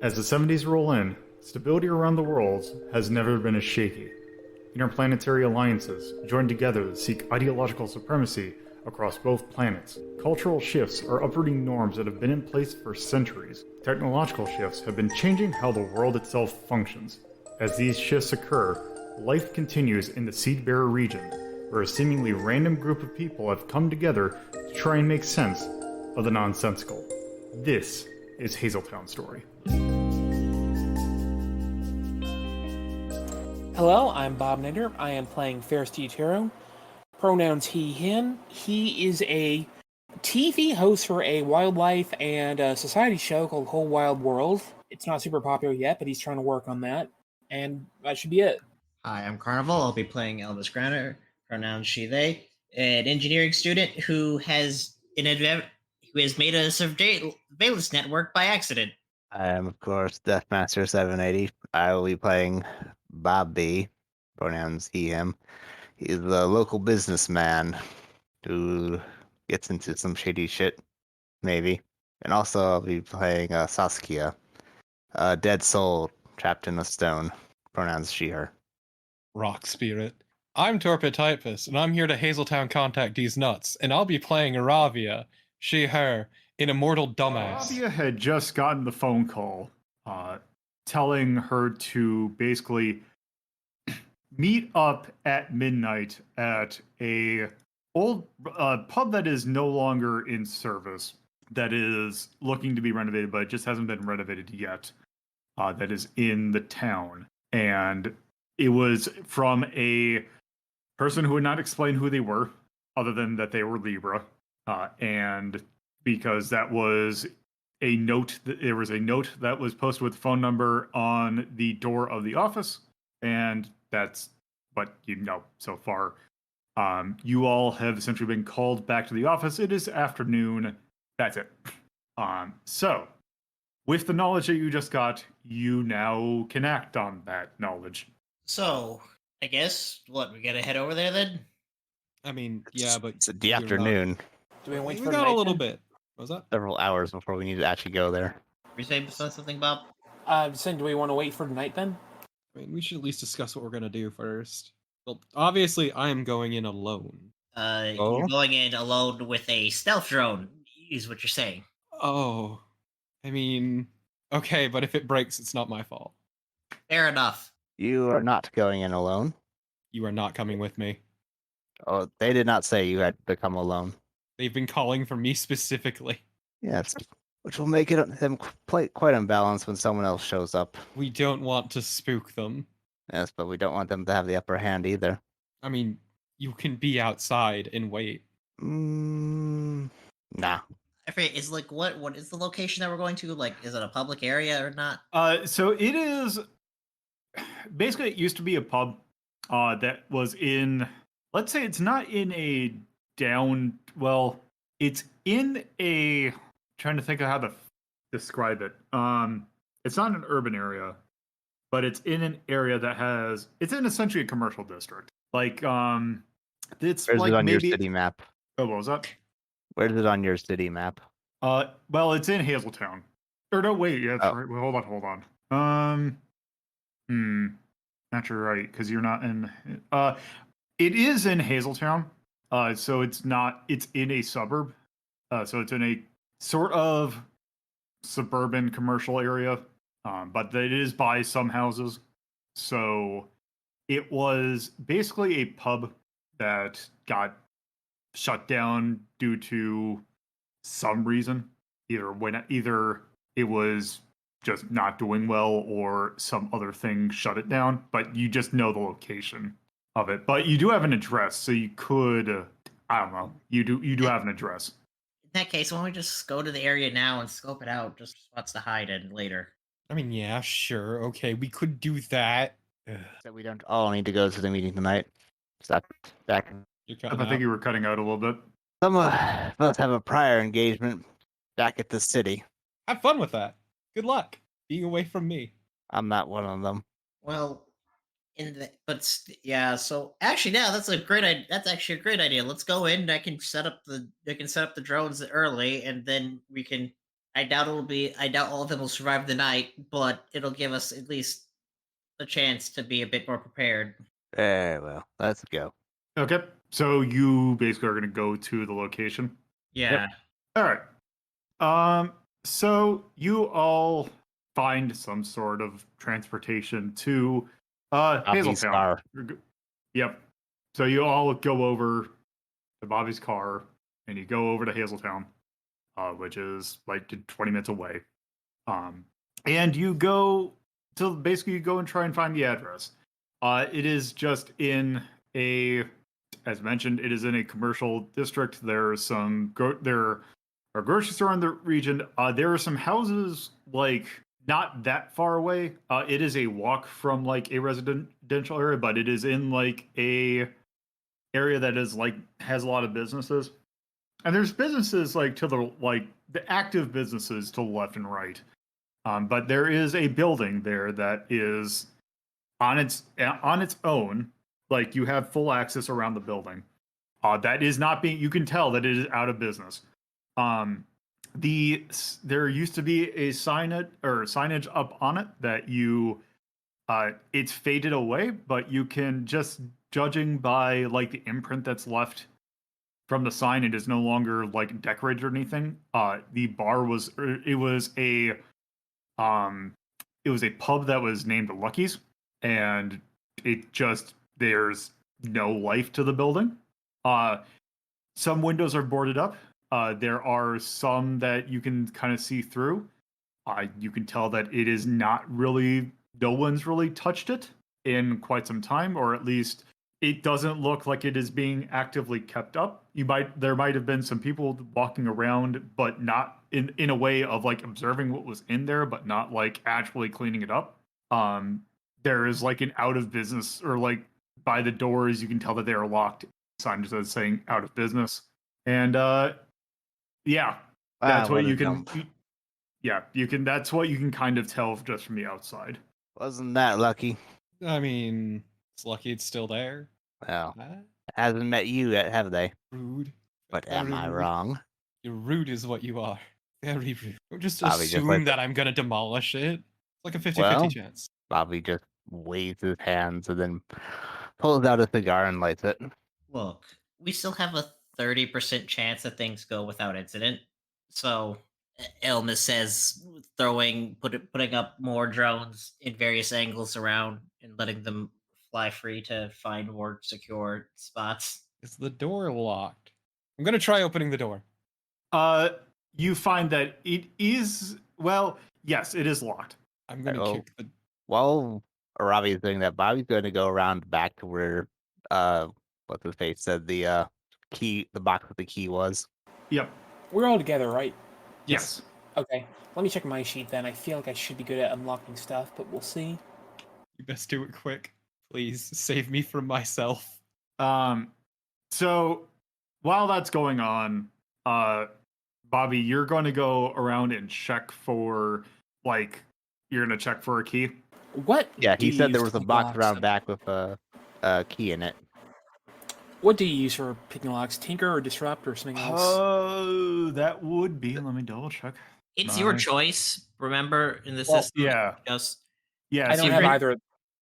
As the 70s roll in, stability around the world has never been as shaky. Interplanetary alliances join together to seek ideological supremacy across both planets. Cultural shifts are uprooting norms that have been in place for centuries. Technological shifts have been changing how the world itself functions. As these shifts occur, life continues in the Seedbearer region, where a seemingly random group of people have come together to try and make sense of the nonsensical. This is Hazeltown Story. Hello, I'm Bobinator. I am playing Ferris pronouns he, him. He is a TV host for a wildlife and society show called Whole Wild World. It's not super popular yet, but he's trying to work on that. And that should be it. Hi, I'm Carnival. I'll be playing Elvis Granner, pronouns she, they, an engineering student who has made a surveillance network by accident. I am, of course, Deathmaster 780. I will be playing Bob B, pronouns he, him. He's a local businessman who gets into some shady shit, maybe. And also, I'll be playing Saskia, a dead soul trapped in a stone, pronouns she, her. Rock Spirit. I'm TorpidTypist, and I'm here to Hazeltown contact these nuts, and I'll be playing Aravia, she, her, an immortal dumbass. Fabia had just gotten the phone call telling her to basically meet up at midnight at a old pub that is no longer in service, that is looking to be renovated, but it just hasn't been renovated yet, that is in the town. And it was from a person who would not explain who they were, other than that they were Libra. And because that was a note, there was a note that was posted with the phone number on the door of the office, and that's what you know so far. You all have essentially been called back to the office. It is afternoon. That's it. So, with the knowledge that you just got, you now can act on that knowledge. So, I guess, we gotta head over there then? I mean, yeah, but It's the afternoon, Do we wait we for got night a little then? bit. What was that? several hours before we need to actually go there. You say something about? Saying, do we want to wait for night then? I mean, we should at least discuss what we're gonna do first. Well, obviously, I am going in alone. Oh? You're going in alone with a stealth drone, is what you're saying. Oh, I mean, okay, but if it breaks, it's not my fault. Fair enough. You are not going in alone. You are not coming with me. Oh, they did not say you had to come alone. They've been calling for me specifically. Yes, which will make them quite unbalanced when someone else shows up. We don't want to spook them. Yes, but we don't want them to have the upper hand either. I mean, you can be outside and wait. Nah. I forget, is what is the location that we're going to? Like, is it a public area or not? So it is basically, it used to be a pub that was in, let's say it's not in a it's in a, trying to think of how to describe it. It's not an urban area, but it's in an area that it's in essentially a commercial district. Like, it's Where's like it on maybe, your city map? oh, what was that? Where's it on your city map? Well, it's in Hazeltown. Or no, wait, yeah, that's Oh. right. Well, hold on. Not sure, right, because you're not in. It is in Hazeltown. So it's not. It's in a suburb. So it's in a sort of suburban commercial area. But it is by some houses. So it was basically a pub that got shut down due to some reason. Either it was just not doing well or some other thing shut it down, but you just know the location of it. But you do have an address, so you could I don't know. You do have an address. In that case, why don't we just go to the area now and scope it out, just spots to hide in later? I mean, yeah, sure, okay, we could do that. Ugh, So we don't all need to go to the meeting tonight. Stop back. you're I cutting think out. you were cutting out a little bit. Some of us have a prior engagement back at the city. Have fun with that. Good luck being away from me. I'm not one of them. Well, yeah. So actually, now that's actually a great idea. Let's go in. I can set up the drones early, and then we can I doubt all of them will survive the night, but it'll give us at least a chance to be a bit more prepared. Very well. Let's go. Okay. So you basically are going to go to the location. Yeah. All right. So you all find some sort of transportation to Bobby's Hazeltown. car. Yep. So you all go over to Bobby's car and you go over to Hazeltown, which is like 20 minutes away. And you go to basically you go and try and find the address. It is just in as mentioned, it is in a commercial district. There's some there are grocery store in the region. There are some houses like not that far away. It is a walk from like a residential area, but it is in like a area that is like has a lot of businesses. And there's businesses like to the active businesses to the left and right. But there is a building there that is on its own. Like you have full access around the building. That is not being. You can tell that it is out of business. There used to be a signage up on it that it's faded away, but you can just judging by like the imprint that's left from the sign, it is no longer like decorated or anything. The bar was it was a pub that was named Lucky's, and there's no life to the building. Some windows are boarded up. There are some that you can kind of see through. You can tell that it is not really, no one's really touched it in quite some time, or at least it doesn't look like it is being actively kept up. There might have been some people walking around, but not in a way of like observing what was in there, but not like actually cleaning it up. There is like an out of business, or like by the doors, you can tell that they are locked. Sign just saying out of business. And yeah, that's what you can. You can. That's what you can kind of tell just from the outside. Wasn't that lucky? I mean, it's lucky it's still there. Well, Huh? hasn't met you yet, have they? Rude. But Very am I rude. wrong? You're rude is what you are. Very rude. Don't just Bobby just assume like that I'm gonna demolish it. It's like a 50-50 Well- chance. Bobby just waves his hands and then pulls out a cigar and lights it. Look, we still have a 30% chance that things go without incident. So, Elma says putting up more drones in various angles around and letting them fly free to find more secure spots. Is the door locked? I'm gonna try opening the door. You find that it is, well, yes, it is locked. I'm gonna Oh. kick the. While Arabi is doing that, Bobby's going to go around back to where, what's his face said the box with the key was. Yep. We're all together, right? Yes. Okay. Let me check my sheet then. I feel like I should be good at unlocking stuff, but we'll see. You best do it quick. Please save me from myself. So while that's going on, Bobby, you're going to go around and check for you're going to check for a key. What? Yeah, do he you said there use was a to pick box locks? around back with a key in it. What do you use for picking locks? Tinker or disrupt or something else? Oh, that would be. Let me double check. It's your Nice. choice. Remember, in the Well, system, yeah. just Yeah. I don't so have you- either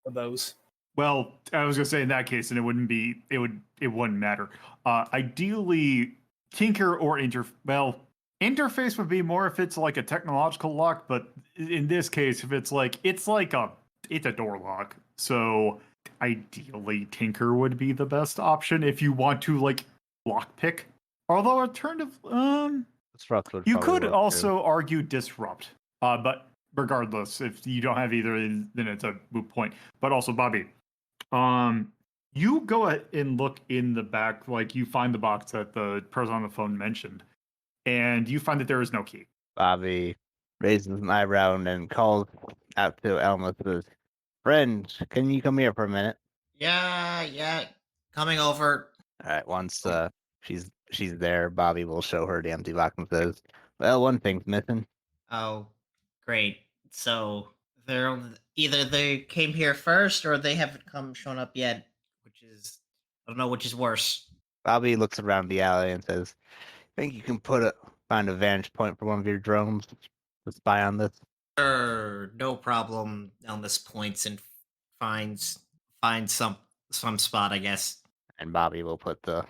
of those. Well, I was gonna say in that case, and it wouldn't matter. Ideally, tinker or interface would be more if it's like a technological lock, but in this case, if it's a door lock. So ideally, tinker would be the best option if you want to like lock pick. Although alternative, Disrupt would you probably could work, too. also argue disrupt. But regardless, if you don't have either, then it's a moot point. But also, Bobby, you go ahead and look in the back, like you find the box that the person on the phone mentioned, and you find that there is no key. Bobby raises an eyebrow and then calls out to Elma and says, "Friend, can you come here for a minute?" yeah, coming over. All right, once she's there, Bobby will show her the empty box and says, "Well, one thing's missing." Oh, great. So either they came here first or they haven't shown up yet, I don't know which is worse. Bobby looks around the alley and says, "Think you can put find a vantage point for one of your drones to spy on this? Sure, no problem. Elmas points and finds some spot, I guess. And Bobby will put the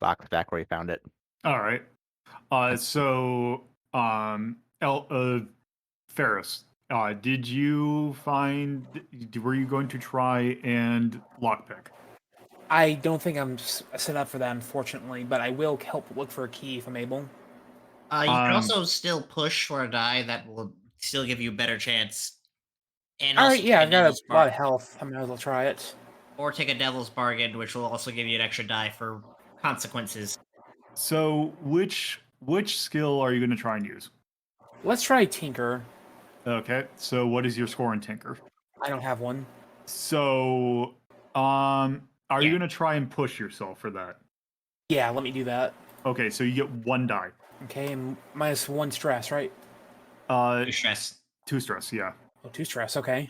box back where he found it. All right. So, Ferris, did you find? Were you going to try and lockpick? I don't think I'm set up for that, unfortunately, but I will help look for a key if I'm able. You can Um, also still push for a die that will still give you a better chance. And All also right, yeah, take I've got a devil's lot of bargain, health. I might as well try it. or take a devil's bargain, which will also give you an extra die for consequences. So, which skill are you going to try and use? Let's try Tinker. Okay. So, what is your score in Tinker? I don't have one. So, are you Yeah. going to try and push yourself for that? Yeah, let me do that. Okay. So you get 1 die. Okay, and minus 1 stress, right? Uh, Your stress. 2 stress. Yeah. Oh, 2 stress, okay.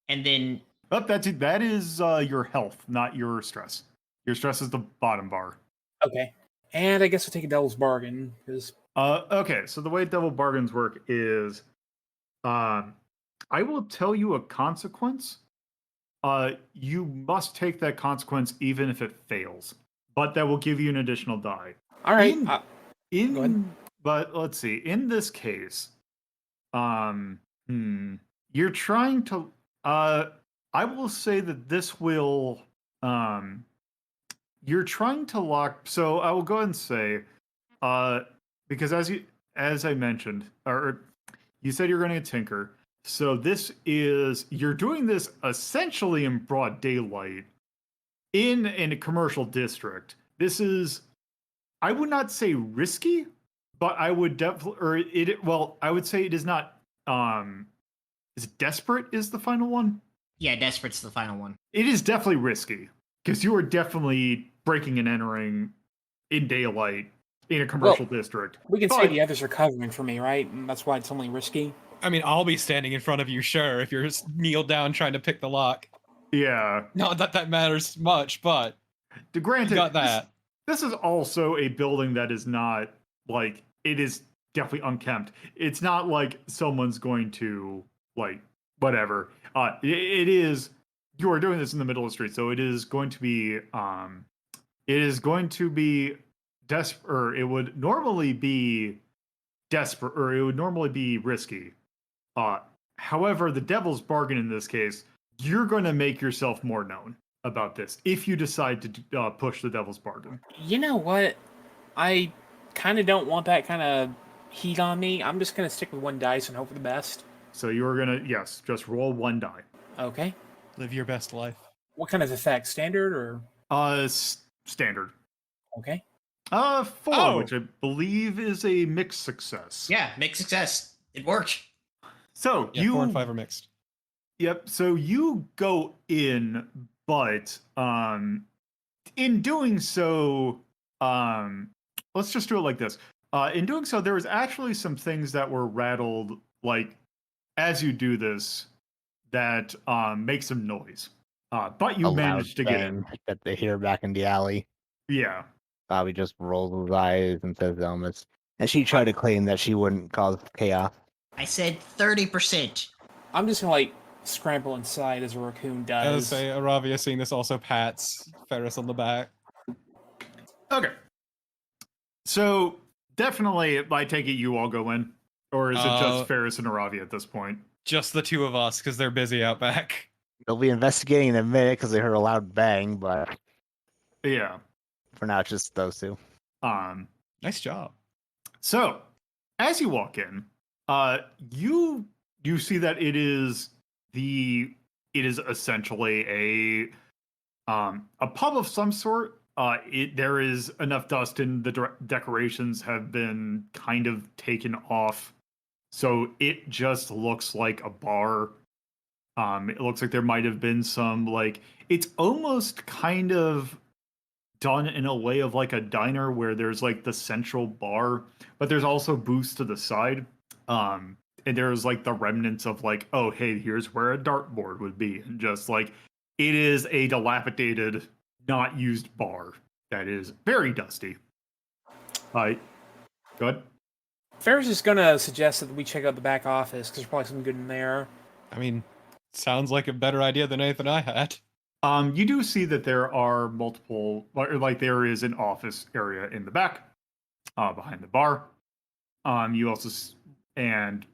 And then Oh, that is your health, not your stress. Your stress is the bottom bar. Okay. And I guess we'll take a devil's bargain, because... Okay, so the way devil bargains work is, I will tell you a consequence. You must take that consequence even if it fails, but that will give you an additional die. Alright, go ahead. But let's see. In this case, you're trying to. I will say that this will. You're trying to lock. So I will go ahead and say, because as I mentioned, or you said you're going to tinker. So you're doing this essentially in broad daylight in a commercial district. This is, I would not say risky, but I would definitely, I would say it is not, is it desperate is the final one? yeah, desperate's the final one. It is definitely risky because you are definitely breaking and entering in daylight in a commercial district. We can say the others are covering for me, right? And that's why it's only risky. I mean, I'll be standing in front of you, sure, if you're kneeled down trying to pick the lock. Yeah. Not that that matters much, but granted, you got that. This is also a building that is not like, it is definitely unkempt. It's not like someone's going to like whatever. It is, you are doing this in the middle of the street, so it is going to be desperate, or it would normally be desperate, or it would normally be risky. However, the devil's bargain in this case, you're going to make yourself more known about this if you decide to push the devil's bargain. You know what? I kind of don't want that kind of heat on me. I'm just going to stick with 1 dice and hope for the best. So you're going to, yes, just roll 1 die. Okay. Live your best life. What kind of effect? Standard or? Standard. Okay. 4, which I believe is a mixed success. Yeah, mixed success. It worked. So Yeah, 4 and 5 are mixed. Yep. So you go in, but in doing so, let's just do it like this. In doing so, there was actually some things that were rattled, like as you do this, that make some noise. But you A managed to loud get in. bang that they hear back in the alley. Yeah. Bobby just rolls his eyes and says, Elmas. And she tried to claim that she wouldn't cause chaos. I said 30%. I'm just going to, like, scramble inside as a raccoon does. I would say Aravia seeing this also pats Ferris on the back. Okay. So definitely, I take it you all go in, or is it just Ferris and Aravia at this point? Just the 2 of us, because they're busy out back. They'll be investigating in a minute because they heard a loud bang, but Yeah. for now it's just those 2. Nice job. So, as you walk in, you see that it is essentially a pub of some sort. There is enough dust and the decorations have been kind of taken off, so it just looks like a bar. It looks like there might have been some, like, it's almost kind of done in a way of like a diner where there's like the central bar, but there's also booths to the side. And there's like the remnants of like, oh, hey, here's where a dartboard would be. And just like, it is a dilapidated, not used bar that is very dusty. Go ahead. Ferris is gonna suggest that we check out the back office because there's probably something good in there. I mean, sounds like a better idea than anything I had. You do see that there are multiple, like there is an office area in the back, behind the bar. You also and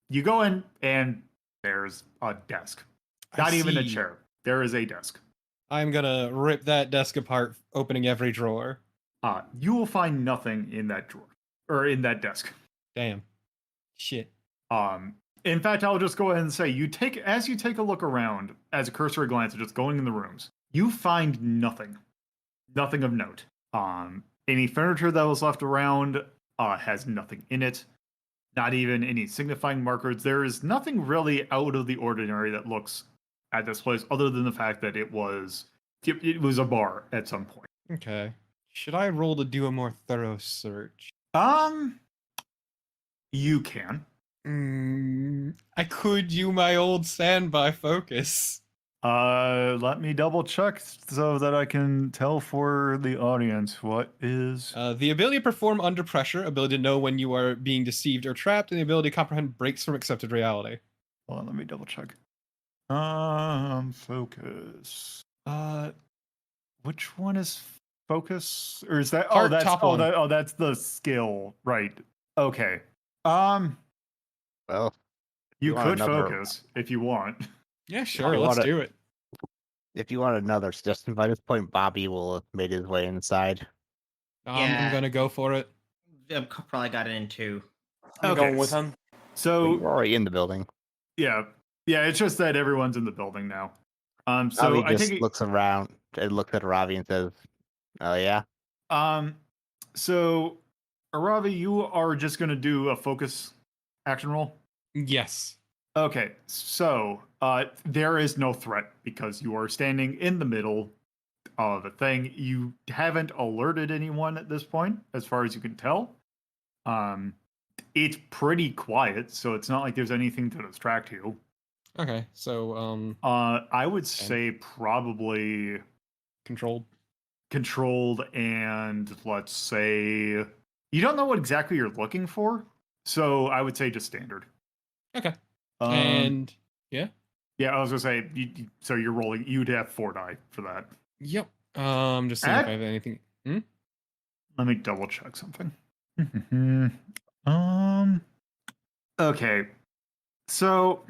you go in and there's a desk, not even a chair. There is a desk. I'm gonna rip that desk apart, opening every drawer. You will find nothing in that drawer or in that desk. Damn. Shit. In fact, I'll just go ahead and say as you take a look around, as a cursory glance at just going in the rooms, you find nothing of note. Any furniture that was left around has nothing in it, not even any signifying markers. There is nothing really out of the ordinary that looks at this place, other than the fact that it was a bar at some point. Okay. Should I roll to do a more thorough search? You can. I could do my old standby focus. Let me double check so that I can tell for the audience what is. The ability to perform under pressure, ability to know when you are being deceived or trapped, and the ability to comprehend breaks from accepted reality. Hold on, let me double check. Focus. Which one is focus? Or is that? Heart, top one. That's the skill, right? Okay. Well, you want could another- focus if you want. Yeah, sure. you Let's want do it. If you want another suggestion, by this point, Bobby will have made his way inside. I'm Yeah. gonna go for it. I've probably got it in too. I'm Okay, going with him. So We're already in the building. yeah. It's just that everyone's in the building now. So Bobby I just think looks around and looks at Ravi and says, "Oh yeah." So Aravi, you are just gonna do a focus action roll. Yes. Okay, so there is no threat because you are standing in the middle of a thing. You haven't alerted anyone at this point, as far as you can tell. It's pretty quiet, so it's not like there's anything to distract you. Okay. So I would say probably controlled. And let's say you don't know what exactly you're looking for, so I would say just standard. Okay. And yeah. Yeah, I was gonna say. So you're rolling. You'd have 4 die for that. Yep. Just seeing if I have anything. Let me double check something. Okay. So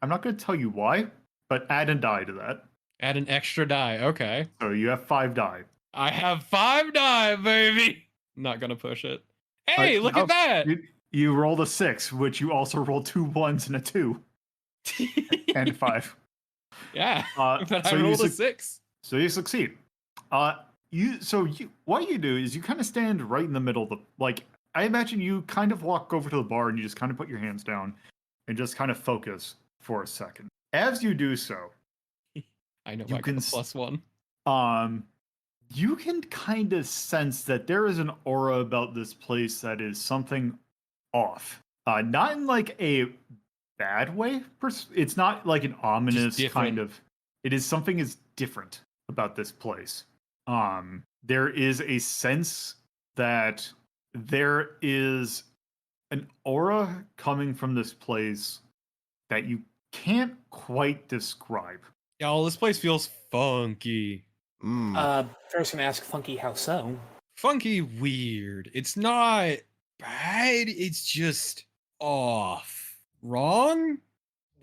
I'm not gonna tell you why, but add a die to that. Add an extra die. Okay. So you have 5 die. I have 5 die, baby. Not gonna push it. Hey, look at that. You rolled a 6, which you also rolled 2 1s and a 2 and 5. Yeah. But so I rolled a 6. So you succeed. What you do is you kind of stand right in the middle of the, like, I imagine you kind of walk over to the bar and you just kind of put your hands down and just kind of focus for a second. As you do so, I know you I got a +1. You can kind of sense that there is an aura about this place that is something off. Not in like a bad way. It's not like an ominous kind of. It is something is different about this place. There is a sense that there is an aura coming from this place that you can't quite describe. Y'all, this place feels funky. First gonna ask Funky how so. Funky weird. It's not bad, it's just off. Wrong?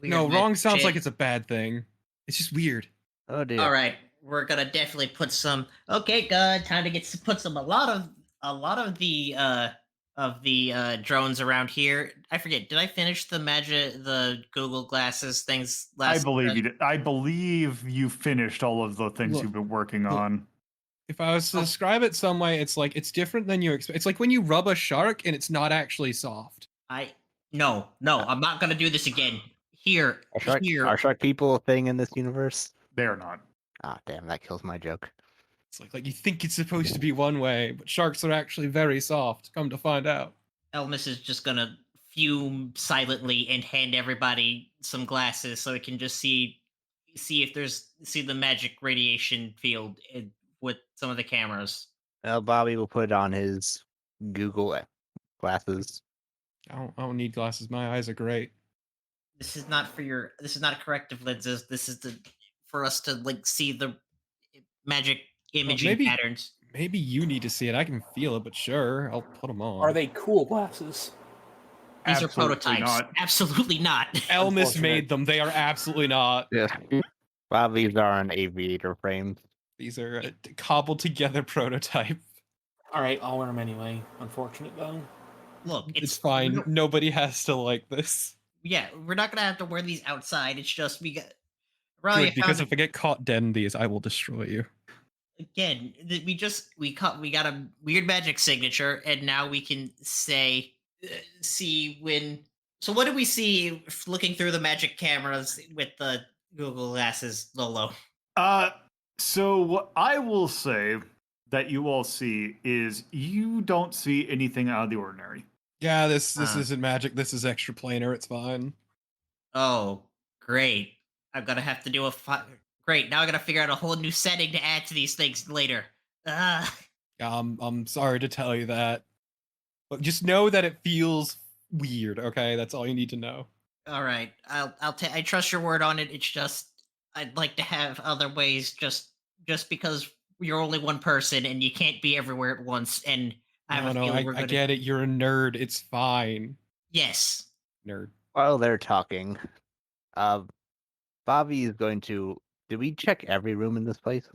No, wrong sounds like it's a bad thing. It's just weird. Oh dear. All right, we're gonna definitely put some. Okay, good. Time to put some a lot of the drones around here. I forget. Did I finish the Google Glasses things last? I believe you did. I believe you finished all of the things you've been working on. If I was to describe it some way, it's like it's different than you expect. It's like when you rub a shark and it's not actually soft. No, I'm not gonna do this again. Here. Are shark people a thing in this universe? They're not. Ah, damn, that kills my joke. It's like you think it's supposed to be one way, but sharks are actually very soft. Come to find out. Elmas is just gonna fume silently and hand everybody some glasses so it can just see if see the magic radiation field with some of the cameras. Well, Bobby will put on his Google glasses I don't need glasses. My eyes are great. This is not for your. This is not corrective lenses. This is for us to like see the magic imaging maybe patterns. maybe you need to see it. I can feel it, but sure, I'll put them on. Are they cool glasses? These are Absolutely prototypes. not. Absolutely not. Elmis made them. They are absolutely not. Yeah. Well, these are an aviator frame. These are a cobbled together prototype. All right, I'll wear them anyway. Unfortunate though. Look, It's fine. Nobody has to like this. Yeah, we're not gonna have to wear these outside. It's just we got. Good, because if I get caught dead in these, I will destroy you. Again, we got a weird magic signature, and now we can see when. So what do we see looking through the magic cameras with the Google glasses, Lolo? So what I will say that you all see is you don't see anything out of the ordinary. Yeah, this isn't magic. This is extraplanar. It's fine. Oh, great! I'm gonna have to do great. Now I gotta figure out a whole new setting to add to these things later. I'm sorry to tell you that, but just know that it feels weird. Okay, that's all you need to know. All right, I trust your word on it. It's just I'd like to have other ways. Just because you're only one person and you can't be everywhere at once. And I have a feeling we're I gonna. get it. You're a nerd. It's fine. Yes. Nerd. While they're talking, Bobby is going to. Did we check every room in this place?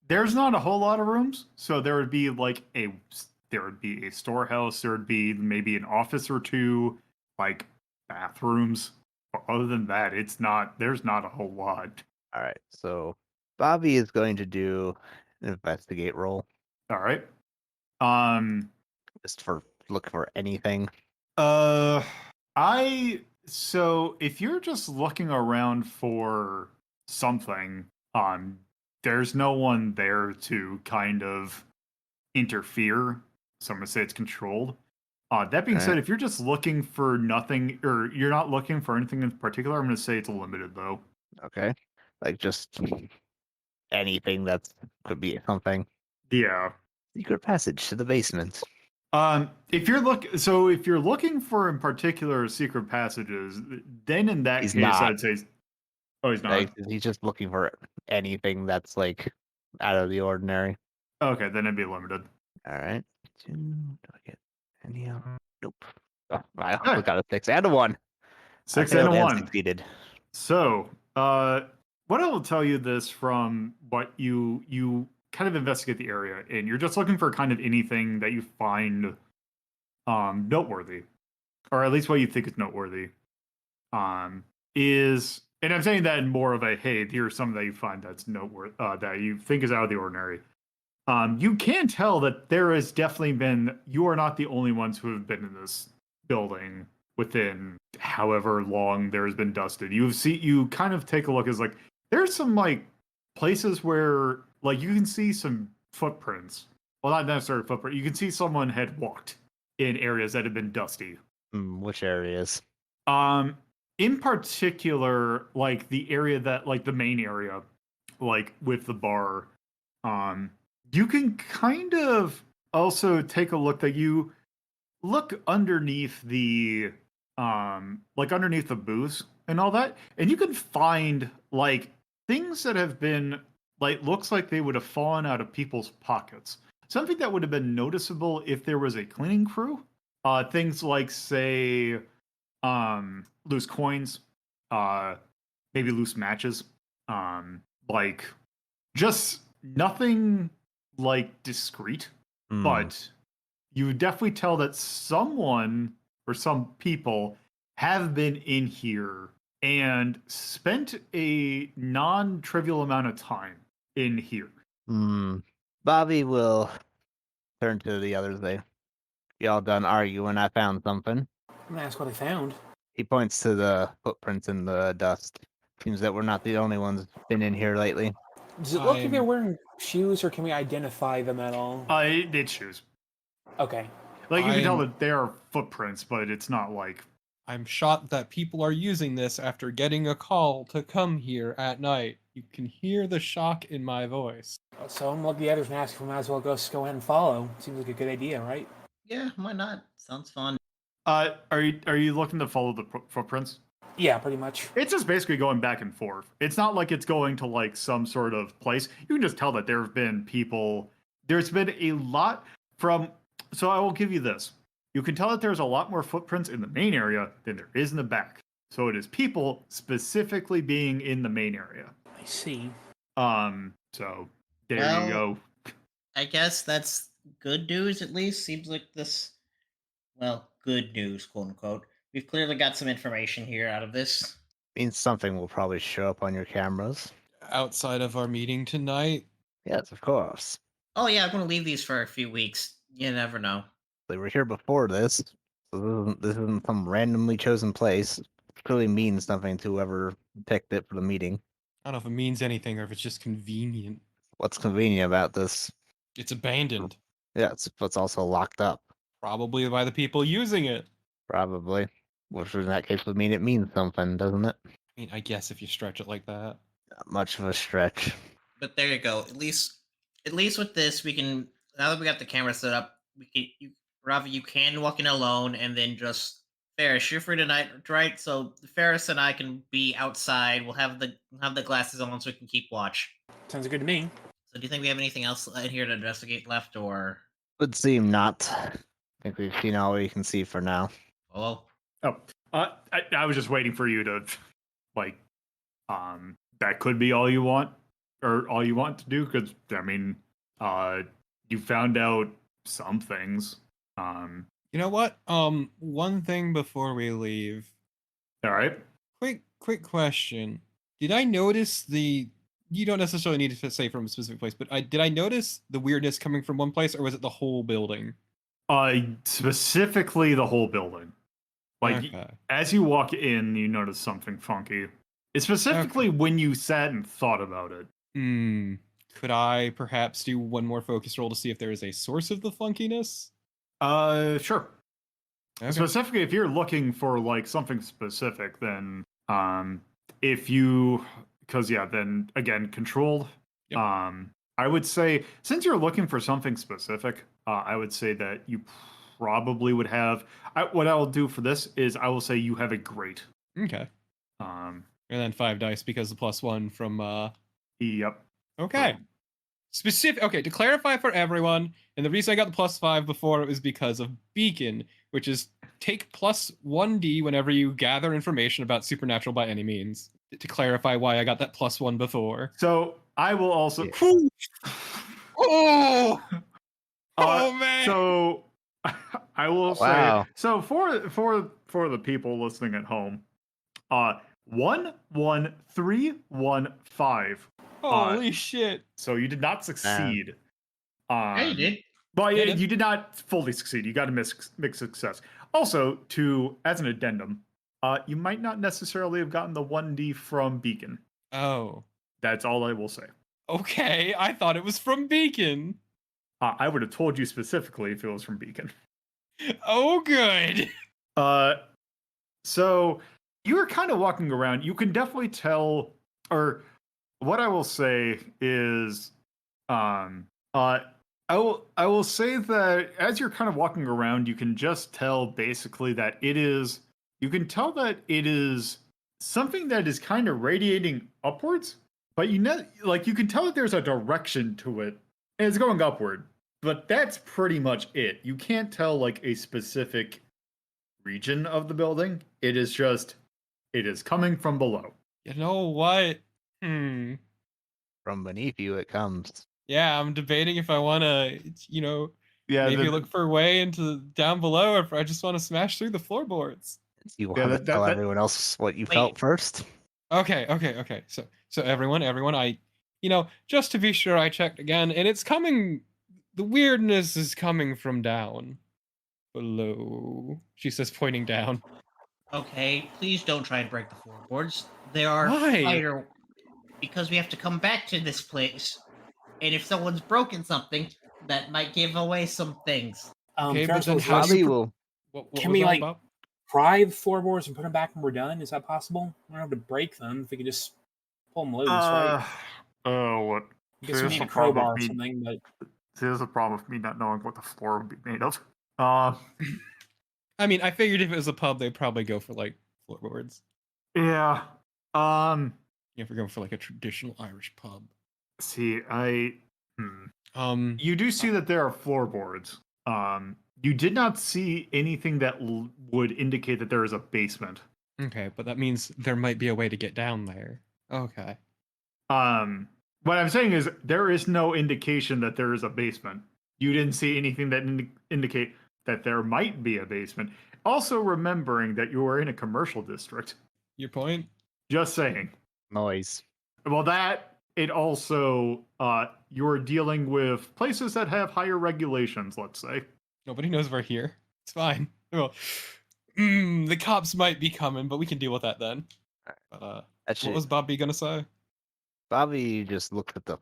There's not a whole lot of rooms, so there would be a storehouse, there would be maybe an office or two, like bathrooms. But other than that, there's not a whole lot. All right, so Bobby is going to do an investigate roll. All right. Just for look for anything. So if you're just looking around for something, there's no one there to kind of interfere. So I'm gonna say it's controlled. That being said, if you're just looking for nothing, or you're not looking for anything in particular, I'm gonna say it's limited though. Okay, like just anything that could be something. Yeah. Secret passage to the basement. If you're looking for in particular secret passages, then in that He's case, not. I'd say, oh, he's not. Like, he's just looking for anything that's like out of the ordinary. Okay, then it'd be limited. All right. Do I get any of them? Nope. Oh, I also got a 6 and a 1. 6 I and a failed 1. Succeeded. So, what I will tell you this from what you kind of investigate the area, and you're just looking for kind of anything that you find noteworthy, or at least what you think is noteworthy. And I'm saying that in more of a, hey, here's something that you find that's noteworthy, that you think is out of the ordinary. You can tell that there has definitely been. You are not the only ones who have been in this building within however long there has been dusted. You kind of take a look as like there's some like places where like you can see some footprints. Well, not necessarily footprint. You can see someone had walked in areas that have been dusty. Which areas? In particular, like the area that like the main area, like with the bar. You can kind of also take a look that you look underneath the underneath the booths and all that, and you can find like things that have been like looks like they would have fallen out of people's pockets. Something that would have been noticeable if there was a cleaning crew. Things like say loose coins, maybe loose matches, like just nothing like discreet, but you definitely tell that someone or some people have been in here and spent a non-trivial amount of time in here. Bobby will turn to the others. Y'all done arguing? I found something. I'm gonna ask what I found. He points to the footprints in the dust. Seems that we're not the only ones been in here lately. Does it look like they're wearing shoes, or can we identify them at all? It's shoes. Okay. Like you can tell that they are footprints, but it's not like. I'm shocked that people are using this after getting a call to come here at night. You can hear the shock in my voice. So I'm the others and ask if we might as well go ahead and follow. Seems like a good idea, right? Yeah, why not? Sounds fun. Are you looking to follow the footprints? Yeah, pretty much. It's just basically going back and forth. It's not like it's going to like some sort of place. You can just tell that there have been people. There's been a lot from. So I will give you this. You can tell that there's a lot more footprints in the main area than there is in the back. So it is people specifically being in the main area. I see. So there you go. I guess that's good news. At least seems like this. Well, good news, quote unquote. We've clearly got some information here out of this. Means something will probably show up on your cameras. Outside of our meeting tonight. Yes, of course. Oh yeah, I'm gonna leave these for a few weeks. You never know. They were here before this. So this isn't some randomly chosen place. It clearly means something to whoever picked it for the meeting. I don't know if it means anything or if it's just convenient. What's convenient about this? It's abandoned. Yeah, it's also locked up. Probably by the people using it. Probably. Which in that case would mean it means something, doesn't it? I mean, I guess if you stretch it like that. Not much of a stretch. But there you go. At least with this, we can. Now that we got the camera set up, we can. Ravi, you can walk in alone, and then just Ferris. You're free tonight, right? So Ferris and I can be outside. We'll have the glasses on, so we can keep watch. Sounds good to me. So, do you think we have anything else in here to investigate left, or? Would seem not. I think we've seen all we can see for now. Oh, I was just waiting for you to, like, that could be all you want, or all you want to do, because, I mean, you found out some things. You know what? One thing before we leave. All right. Quick question. Did I notice the... You don't necessarily need to say from a specific place, but did I notice the weirdness coming from one place, or was it the whole building? Specifically the whole building. Like, Okay. as you walk in, you notice something funky. It's specifically when you sat and thought about it. Could I perhaps do one more focus roll to see if there is a source of the funkiness? Sure. Okay. Specifically, if you're looking for like something specific, then if you, because yeah, then again, controlled. Yep. I would say since you're looking for something specific, I would say that you probably would have. What I will do for this is I will say you have a great. Okay. Um. And then 5 dice because the +1 from Yep. Okay. Specific. Okay, to clarify for everyone, and the reason I got the +5 before was because of Beacon, which is take +1d whenever you gather information about supernatural by any means. To clarify why I got that +1 before. So I will also. Yeah. Oh. Oh man. So I will Wow. say. So for the people listening at home, 11315. Holy shit. So you did not succeed. yeah, you did. But Yeah, you did not fully succeed. You got a mixed success. Also, as an addendum, you might not necessarily have gotten the 1D from Beacon. Oh. That's all I will say. Okay, I thought it was from Beacon. I would have told you specifically if it was from Beacon. Oh, good. So you were kind of walking around. You can definitely tell, or what I will say is, I will say that as you're kind of walking around, you can just tell basically that it is. You can tell that it is something that is kind of radiating upwards, but you can tell that there's a direction to it, and it's going upward. But that's pretty much it. You can't tell like a specific region of the building. It is coming from below. You know what? From beneath you it comes. Yeah, I'm debating if I want to, maybe look for a way into down below, or if I just want to smash through the floorboards. You want to tell everyone else what you felt first? Okay. So everyone, I, just to be sure, I checked again, and it's coming. The weirdness is coming from down below. She says, pointing down. Okay, please don't try and break the floorboards. There are Why? Because we have to come back to this place, and if someone's broken something, that might give away some things. Okay, but Ferris, then was how this- Bobby will. What Can was we, that like, about? pry the floorboards and put them back when we're done? Is that possible? We don't have to break them. If we could just pull them loose, right? What? I guess we need a crowbar or something, but Here's the problem with me not knowing what the floor would be made of. I mean, I figured if it was a pub, they'd probably go for like floorboards. Yeah. If we're going for like a traditional Irish pub. See, Um, you do see that there are floorboards. You did not see anything that would indicate that there is a basement. okay, but that means there might be a way to get down there. Okay. What I'm saying is there is no indication that there is a basement. You didn't see anything that indicate that there might be a basement. Also remembering that you are in a commercial district. Your point? Just saying. Noise. Well, it also, you're dealing with places that have higher regulations, let's say. Nobody knows we're here. It's fine. Well, the cops might be coming, but we can deal with that then. What was Bobby gonna say? Bobby just looks at the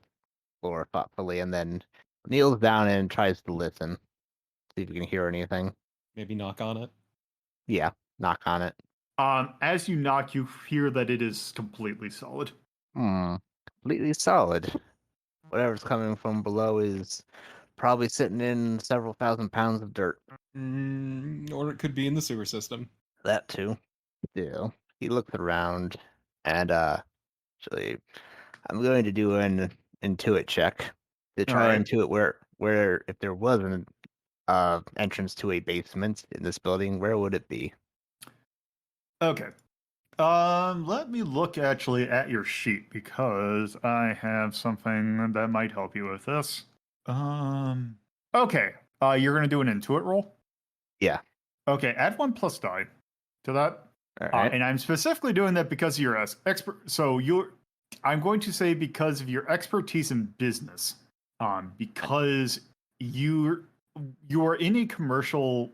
floor thoughtfully and then kneels down and tries to listen. See if you can hear anything. Maybe knock on it. Yeah, knock on it. As you knock, you hear that it is completely solid. Completely solid. Whatever's coming from below is probably sitting in several thousand pounds of dirt. Or it could be in the sewer system. That too. Still, he looks around and actually, I'm going to do an intuit check to try and intuit where if there was an entrance to a basement in this building, where would it be? Okay. Let me look actually at your sheet because I have something that might help you with this. Okay. You're gonna do an intuit roll? Yeah. Okay, add 1+ die to that. All right. And I'm specifically doing that because you're expert. So I'm going to say because of your expertise in business. Because you are in a commercial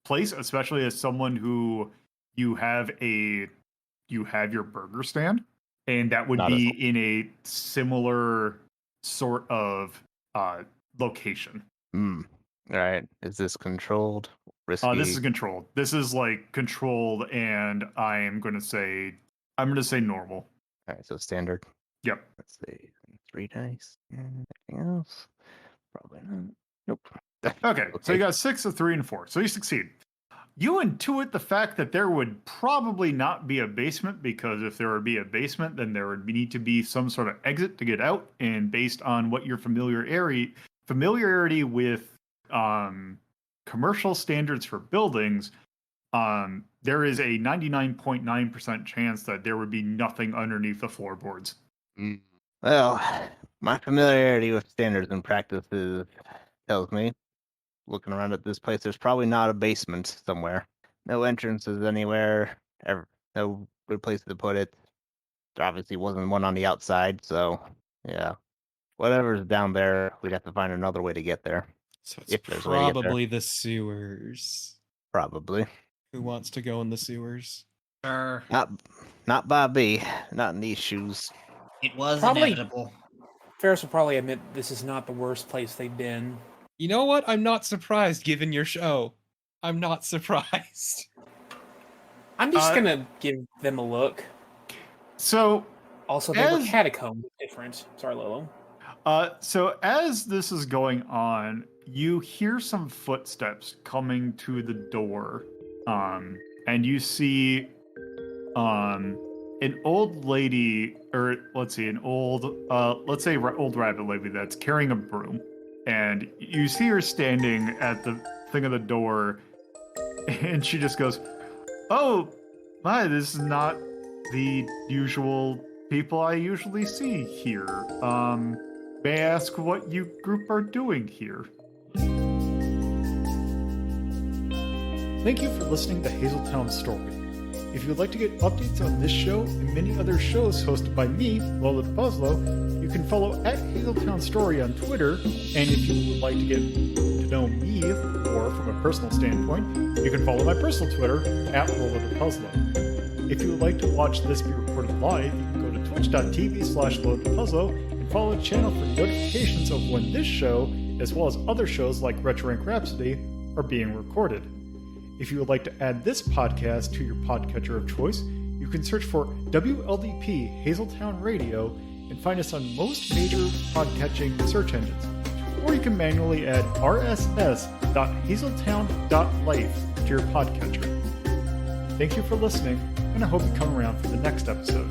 place, especially as someone who you have your burger stand, and that would be in a similar sort of location. All right. Is this controlled? Risky? This is controlled. This is like controlled, and I'm gonna say normal. All right, so standard. Yep. Let's see. 3 dice. Anything else? Probably not. Nope. Okay, so you got 6, a 3, and 4. So you succeed. You intuit the fact that there would probably not be a basement, because if there would be a basement, then there would need to be some sort of exit to get out. And based on what your familiarity with commercial standards for buildings, there is a 99.9% chance that there would be nothing underneath the floorboards. Well, my familiarity with standards and practices tells me, looking around at this place, there's probably not a basement somewhere. No entrances anywhere. No good place to put it. There obviously wasn't one on the outside, so yeah. Whatever's down there, we'd have to find another way to get there. So it's probably the sewers. Probably. Who wants to go in the sewers? Sure. Not Bobby. Not in these shoes. It was Probably- inevitable. Ferris will probably admit this is not the worst place they've been. You know what? I'm not surprised given your show. I'm not surprised. I'm just gonna give them a look. So Also, they were catacombs. Different. Sorry, Lolo. So as this is going on, you hear some footsteps coming to the door, and you see an old lady, or let's say old rabbit lady that's carrying a broom, and you see her standing at the thing of the door, and she just goes, "Oh, my, this is not the usual people I usually see here. May I ask what you group are doing here?" Thank you for listening to Hazeltown Story. If you would like to get updates on this show and many other shows hosted by me, LoloDePuzlo, you can follow at Hazeltown Story on Twitter. And if you would like to get to know me, or from a personal standpoint, you can follow my personal Twitter at LoloDePuzlo. If you would like to watch this be recorded live, you can go to twitch.tv/LoloDePuzlo and follow the channel for notifications of when this show, as well as other shows like Retro Rank Rhapsody, are being recorded. If you would like to add this podcast to your podcatcher of choice, you can search for WLDP Hazeltown Radio and find us on most major podcatching search engines. or you can manually add rss.hazeltown.life to your podcatcher. Thank you for listening, and I hope you come around for the next episode.